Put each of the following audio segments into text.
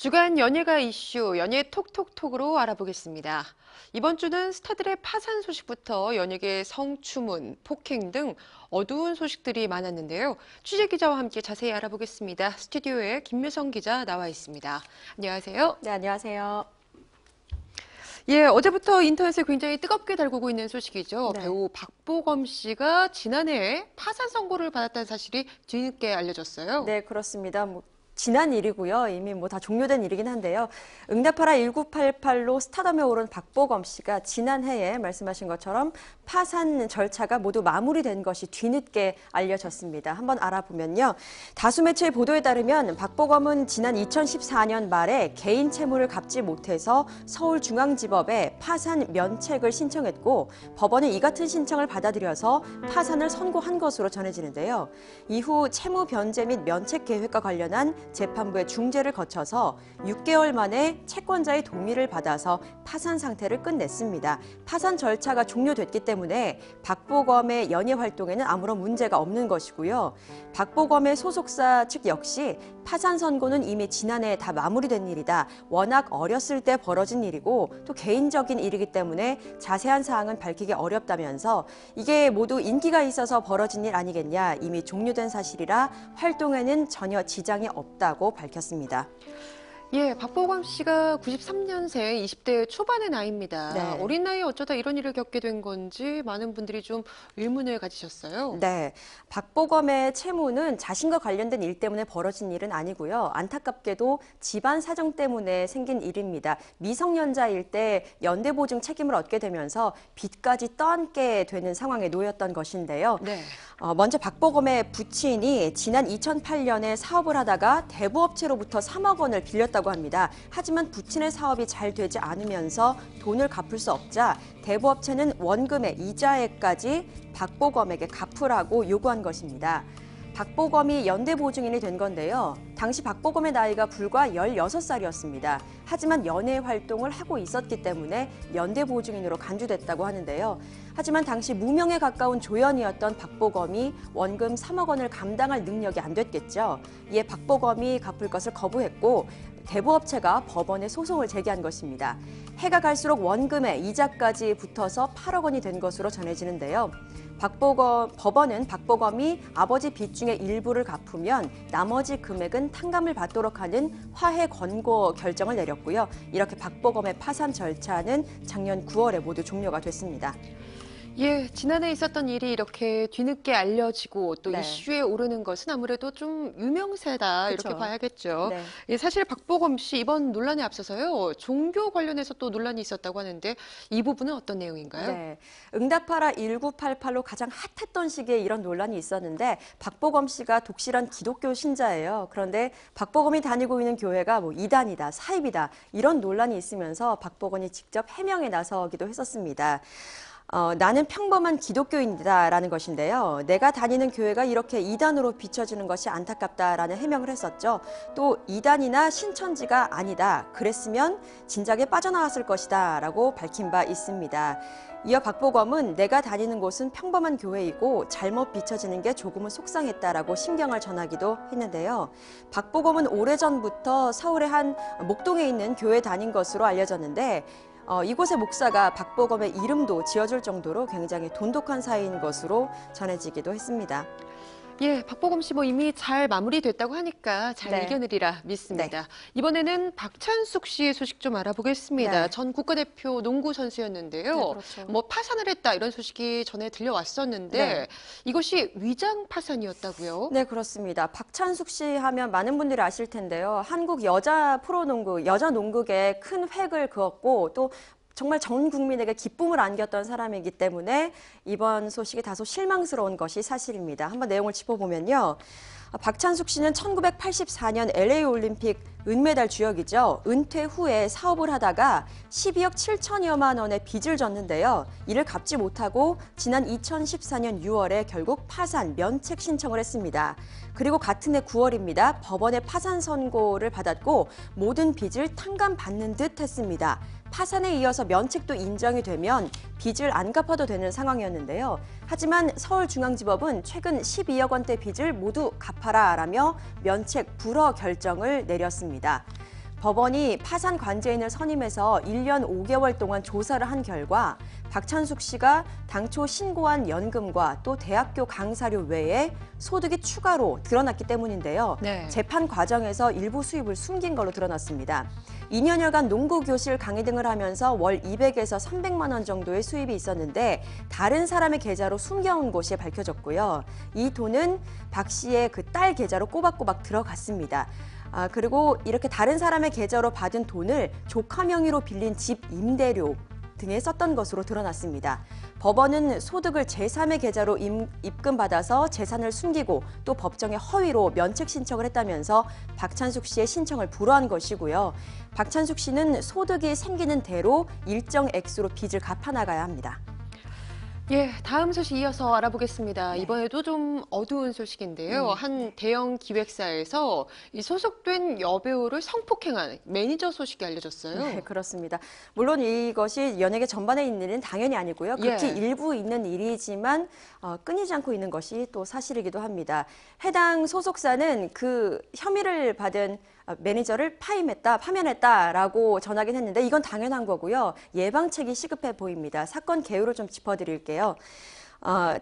주간 연예가 이슈, 연예 톡톡톡으로 알아보겠습니다. 이번 주는 스타들의 파산 소식부터 연예계 성추문, 폭행 등 어두운 소식들이 많았는데요. 취재 기자와 함께 자세히 알아보겠습니다. 스튜디오에 김묘성 기자 나와 있습니다. 안녕하세요. 네, 안녕하세요. 예, 어제부터 인터넷에 굉장히 뜨겁게 달구고 있는 소식이죠. 네. 배우 박보검 씨가 지난해에 파산 선고를 받았다는 사실이 뒤늦게 알려졌어요. 네, 그렇습니다. 지난 일이고요. 이미 다 종료된 일이긴 한데요. 응답하라 1988로 스타덤에 오른 박보검 씨가 지난해에 말씀하신 것처럼 파산 절차가 모두 마무리된 것이 뒤늦게 알려졌습니다. 한번 알아보면요. 다수 매체의 보도에 따르면 박보검은 지난 2014년 말에 개인 채무를 갚지 못해서 서울중앙지법에 파산 면책을 신청했고 법원은 이 같은 신청을 받아들여서 파산을 선고한 것으로 전해지는데요. 이후 채무 변제 및 면책 계획과 관련한 재판부의 중재를 거쳐서 6개월 만에 채권자의 동의를 받아서 파산 상태를 끝냈습니다. 파산 절차가 종료됐기 때문에 박보검의 연예 활동에는 아무런 문제가 없는 것이고요. 박보검의 소속사 측 역시 파산 선고는 이미 지난해 다 마무리된 일이다. 워낙 어렸을 때 벌어진 일이고 또 개인적인 일이기 때문에 자세한 사항은 밝히기 어렵다면서 이게 모두 인기가 있어서 벌어진 일 아니겠냐. 이미 종료된 사실이라 활동에는 전혀 지장이 없다고 밝혔습니다. 예, 박보검 씨가 93년생 20대 초반의 나이입니다. 네. 어린 나이에 어쩌다 이런 일을 겪게 된 건지 많은 분들이 좀 의문을 가지셨어요. 네, 박보검의 채무는 자신과 관련된 일 때문에 벌어진 일은 아니고요. 안타깝게도 집안 사정 때문에 생긴 일입니다. 미성년자일 때 연대보증 책임을 얻게 되면서 빚까지 떠안게 되는 상황에 놓였던 것인데요. 네. 먼저 박보검의 부친이 지난 2008년에 사업을 하다가 대부업체로부터 3억 원을 빌렸다고 합니다. 하지만 부친의 사업이 잘 되지 않으면서 돈을 갚을 수 없자 대부업체는 원금의 이자액까지 박보검에게 갚으라고 요구한 것입니다. 박보검이 연대보증인이 된 건데요. 당시 박보검의 나이가 불과 16살이었습니다. 하지만 연예 활동을 하고 있었기 때문에 연대보증인으로 간주됐다고 하는데요. 하지만 당시 무명에 가까운 조연이었던 박보검이 원금 3억 원을 감당할 능력이 안 됐겠죠. 이에 박보검이 갚을 것을 거부했고 대부업체가 법원에 소송을 제기한 것입니다. 해가 갈수록 원금에 이자까지 붙어서 8억 원이 된 것으로 전해지는데요. 법원은 박보검이 아버지 빚 중에 일부를 갚으면 나머지 금액은 탕감을 받도록 하는 화해 권고 결정을 내렸고요. 이렇게 박보검의 파산 절차는 작년 9월에 모두 종료가 됐습니다. 예, 지난해 있었던 일이 이렇게 뒤늦게 알려지고 또 네. 이슈에 오르는 것은 아무래도 좀 유명세다 그쵸. 이렇게 봐야겠죠. 네. 예, 사실 박보검 씨 이번 논란에 앞서서요. 종교 관련해서 또 논란이 있었다고 하는데 이 부분은 어떤 내용인가요? 네, 응답하라 1988로 가장 핫했던 시기에 이런 논란이 있었는데 박보검 씨가 독실한 기독교 신자예요. 그런데 박보검이 다니고 있는 교회가 이단이다, 사입이다 이런 논란이 있으면서 박보검이 직접 해명에 나서기도 했었습니다. 나는 평범한 기독교인이다라는 것인데요. 내가 다니는 교회가 이렇게 이단으로 비춰지는 것이 안타깝다라는 해명을 했었죠. 또 이단이나 신천지가 아니다. 그랬으면 진작에 빠져나왔을 것이다 라고 밝힌 바 있습니다. 이어 박보검은 내가 다니는 곳은 평범한 교회이고 잘못 비춰지는 게 조금은 속상했다라고 심경을 전하기도 했는데요. 박보검은 오래전부터 서울의 한 목동에 있는 교회에 다닌 것으로 알려졌는데 이곳의 목사가 박보검의 이름도 지어줄 정도로 굉장히 돈독한 사이인 것으로 전해지기도 했습니다. 예, 박보검 씨 이미 잘 마무리됐다고 하니까 잘 네. 이겨내리라 믿습니다. 네. 이번에는 박찬숙 씨의 소식 좀 알아보겠습니다. 네. 전 국가대표 농구 선수였는데요. 네, 그렇죠. 파산을 했다 이런 소식이 전에 들려왔었는데 네. 이것이 위장 파산이었다고요? 네, 그렇습니다. 박찬숙 씨 하면 많은 분들이 아실 텐데요. 한국 여자 프로농구, 여자 농구계에 큰 획을 그었고 또 정말 전 국민에게 기쁨을 안겼던 사람이기 때문에 이번 소식이 다소 실망스러운 것이 사실입니다. 한번 내용을 짚어보면요. 박찬숙 씨는 1984년 LA 올림픽 은메달 주역이죠. 은퇴 후에 사업을 하다가 12억 7천여만 원의 빚을 졌는데요. 이를 갚지 못하고 지난 2014년 6월에 결국 파산, 면책 신청을 했습니다. 그리고 같은 해 9월입니다. 법원의 파산 선고를 받았고 모든 빚을 탕감받는 듯 했습니다. 파산에 이어서 면책도 인정이 되면 빚을 안 갚아도 되는 상황이었는데요. 하지만 서울중앙지법은 최근 12억 원대 빚을 모두 갚아라라며 면책 불허 결정을 내렸습니다. 법원이 파산 관제인을 선임해서 1년 5개월 동안 조사를 한 결과 박찬숙 씨가 당초 신고한 연금과 또 대학교 강사료 외에 소득이 추가로 드러났기 때문인데요. 네. 재판 과정에서 일부 수입을 숨긴 걸로 드러났습니다. 2년여간 농구 교실 강의 등을 하면서 월 200에서 300만 원 정도의 수입이 있었는데 다른 사람의 계좌로 숨겨온 것이 밝혀졌고요. 이 돈은 박 씨의 그 딸 계좌로 꼬박꼬박 들어갔습니다. 그리고 이렇게 다른 사람의 계좌로 받은 돈을 조카 명의로 빌린 집 임대료 등에 썼던 것으로 드러났습니다. 법원은 소득을 제3의 계좌로 입금받아서 재산을 숨기고 또 법정에 허위로 면책 신청을 했다면서 박찬숙 씨의 신청을 불허한 것이고요. 박찬숙 씨는 소득이 생기는 대로 일정 액수로 빚을 갚아나가야 합니다. 예, 다음 소식 이어서 알아보겠습니다. 네. 이번에도 좀 어두운 소식인데요. 한 대형 기획사에서 이 소속된 여배우를 성폭행한 매니저 소식이 알려졌어요. 네, 그렇습니다. 물론 이것이 연예계 전반에 있는 일은 당연히 아니고요. 극히 예. 일부 있는 일이지만 끊이지 않고 있는 것이 또 사실이기도 합니다. 해당 소속사는 그 혐의를 받은 매니저를 파면했다라고 전하긴 했는데 이건 당연한 거고요. 예방책이 시급해 보입니다. 사건 개요를 좀 짚어드릴게요.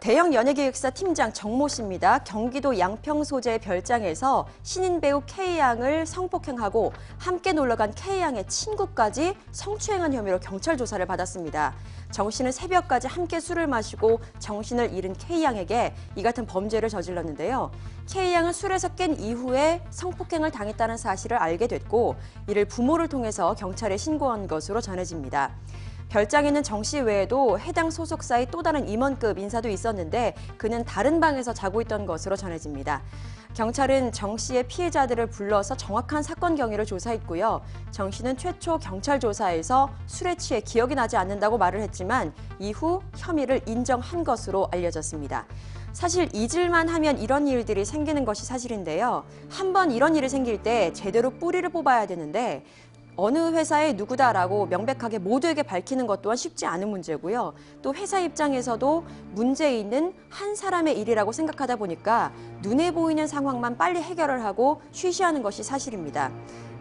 대형 연예기획사 팀장 정모 씨입니다. 경기도 양평 소재의 별장에서 신인 배우 K양을 성폭행하고 함께 놀러간 K양의 친구까지 성추행한 혐의로 경찰 조사를 받았습니다. 정 씨는 새벽까지 함께 술을 마시고 정신을 잃은 K양에게 이 같은 범죄를 저질렀는데요. K양은 술에서 깬 이후에 성폭행을 당했다는 사실을 알게 됐고 이를 부모를 통해서 경찰에 신고한 것으로 전해집니다. 별장에는 정 씨 외에도 해당 소속사의 또 다른 임원급 인사도 있었는데 그는 다른 방에서 자고 있던 것으로 전해집니다. 경찰은 정 씨의 피해자들을 불러서 정확한 사건 경위를 조사했고요. 정 씨는 최초 경찰 조사에서 술에 취해 기억이 나지 않는다고 말을 했지만 이후 혐의를 인정한 것으로 알려졌습니다. 사실 잊을만 하면 이런 일들이 생기는 것이 사실인데요. 한번 이런 일이 생길 때 제대로 뿌리를 뽑아야 되는데 어느 회사의 누구다라고 명백하게 모두에게 밝히는 것 또한 쉽지 않은 문제고요. 또 회사 입장에서도 문제 있는 한 사람의 일이라고 생각하다 보니까 눈에 보이는 상황만 빨리 해결을 하고 쉬쉬하는 것이 사실입니다.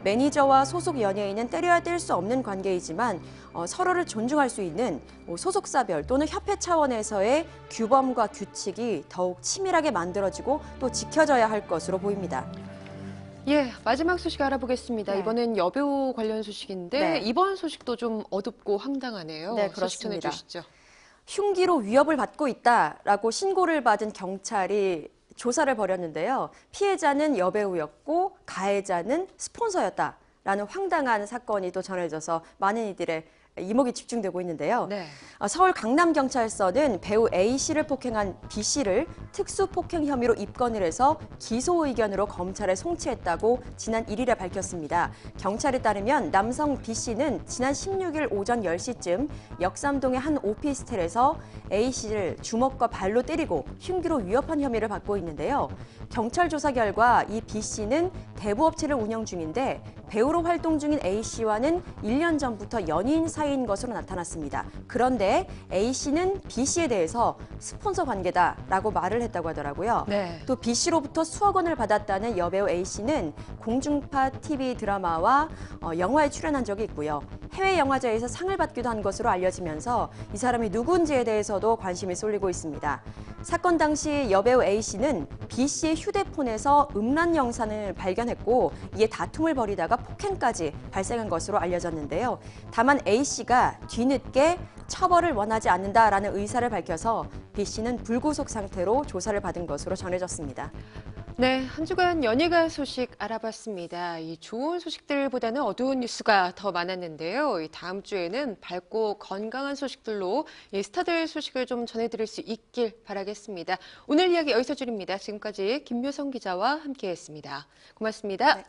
매니저와 소속 연예인은 때려야 뗄 수 없는 관계이지만 서로를 존중할 수 있는 소속사별 또는 협회 차원에서의 규범과 규칙이 더욱 치밀하게 만들어지고 또 지켜져야 할 것으로 보입니다. 예, 마지막 소식 알아보겠습니다. 네. 이번엔 여배우 관련 소식인데 네. 이번 소식도 좀 어둡고 황당하네요. 네, 소식 그렇습니다. 전해주시죠. 흉기로 위협을 받고 있다라고 신고를 받은 경찰이 조사를 벌였는데요. 피해자는 여배우였고 가해자는 스폰서였다라는 황당한 사건이 또 전해져서 많은 이들의 이목이 집중되고 있는데요. 네. 서울 강남경찰서는 배우 A씨를 폭행한 B씨를 특수폭행 혐의로 입건을 해서 기소 의견으로 검찰에 송치했다고 지난 1일에 밝혔습니다. 경찰에 따르면 남성 B씨는 지난 16일 오전 10시쯤 역삼동의 한 오피스텔에서 A씨를 주먹과 발로 때리고 흉기로 위협한 혐의를 받고 있는데요. 경찰 조사 결과 이 B씨는 대부업체를 운영 중인데 배우로 활동 중인 A씨와는 1년 전부터 연인 사이인 것으로 나타났습니다. 그런데 A씨는 B씨에 대해서 스폰서 관계다라고 말을 했다고 하더라고요. 네. 또 B씨로부터 수억 원을 받았다는 여배우 A씨는 공중파 TV 드라마와 영화에 출연한 적이 있고요. 해외 영화제에서 상을 받기도 한 것으로 알려지면서 이 사람이 누군지에 대해서도 관심이 쏠리고 있습니다. 사건 당시 여배우 A씨는 B씨의 휴대폰에서 음란 영상을 발견했고 이에 다툼을 벌이다가 폭행까지 발생한 것으로 알려졌는데요. 다만 A씨가 뒤늦게 처벌을 원하지 않는다라는 의사를 밝혀서 B씨는 불구속 상태로 조사를 받은 것으로 전해졌습니다. 네, 한 주간 연예가 소식 알아봤습니다. 이 좋은 소식들보다는 어두운 뉴스가 더 많았는데요. 이 다음 주에는 밝고 건강한 소식들로 이 스타들 소식을 좀 전해드릴 수 있길 바라겠습니다. 오늘 이야기 여기서 줄입니다. 지금까지 김묘성 기자와 함께했습니다. 고맙습니다. 네.